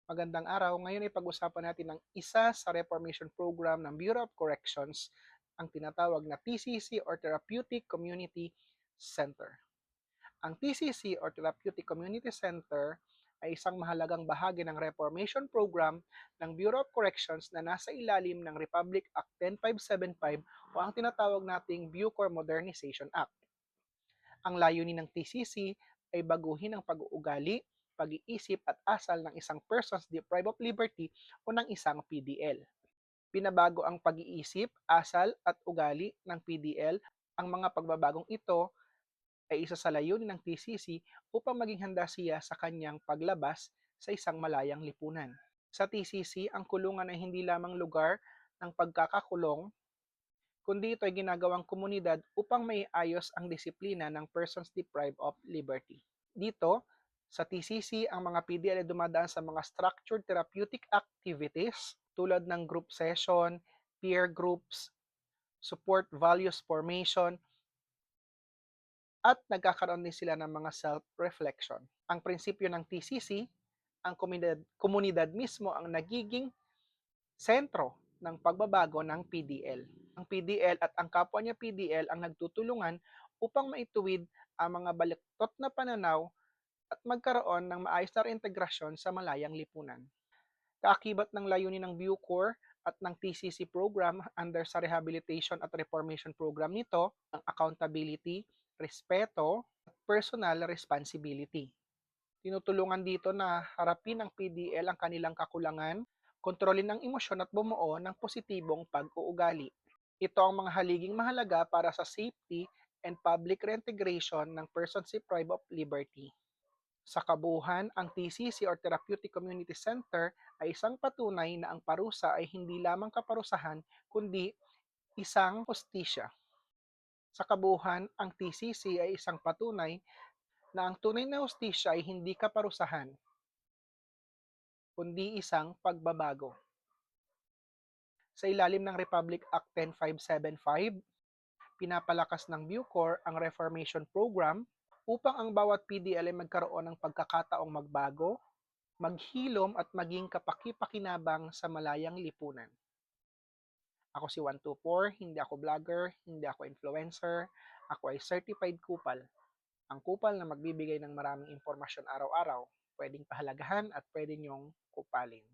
Magandang araw. Ngayon ay pag-usapan natin ang isa sa reformation program ng Bureau of Corrections, ang tinatawag na TCC or Therapeutic Community Center. Ang TCC or Therapeutic Community Center ay isang mahalagang bahagi ng reformation program ng Bureau of Corrections na nasa ilalim ng Republic Act 10575 o ang tinatawag nating Bucor Modernization Act. Ang layunin ng TCC ay baguhin ang pag-uugali, pag-iisip at asal ng isang persons deprived of liberty o ng isang PDL. Binabago ang pag-iisip, asal at ugali ng PDL. Ang mga pagbabagong ito ay isa sa layunin ng TCC upang maging handa siya sa kanyang paglabas sa isang malayang lipunan. Sa TCC, ang kulungan ay hindi lamang lugar ng pagkakakulong, kundi ito ay ginagawang komunidad upang maiayos ang disiplina ng persons deprived of liberty. Dito, sa TCC, ang mga PDL ay dumadaan sa mga structured therapeutic activities tulad ng group session, peer groups, support values formation, at nagkakaroon din sila ng mga self-reflection. Ang prinsipyo ng TCC, ang komunidad mismo ang nagiging sentro ng pagbabago ng PDL. Ang PDL at ang kapwa niya PDL ang nagtutulungan upang maituwid ang mga baluktot na pananaw at magkaroon ng maayos na reintegrasyon sa malayang lipunan. Kaakibat ng layunin ng Bucor at ng TCC program under sa rehabilitation at reformation program nito, ang accountability, respeto, at personal responsibility. Tinutulungan dito na harapin ng PDL ang kanilang kakulangan, kontrolin ang emosyon at bumuo ng positibong pag-uugali. Ito ang mga haliging mahalaga para sa safety and public reintegration ng persons deprived of liberty. Sa kabuuan, ang TCC or Therapeutic Community Center ay isang patunay na ang parusa ay hindi lamang kaparusahan kundi isang hustisya. Sa kabuuan, ang TCC ay isang patunay na ang tunay na hustisya ay hindi kaparusahan kundi isang pagbabago. Sa ilalim ng Republic Act 10575, pinapalakas ng Bucor ang Reformation Program upang ang bawat PDL ay magkaroon ng pagkakataong magbago, maghilom at maging kapaki-pakinabang sa malayang lipunan. Ako si 124, hindi ako vlogger, hindi ako influencer, ako ay certified kupal. Ang kupal na magbibigay ng maraming impormasyon araw-araw, pwedeng pahalagahan at pwede niyong kupalin.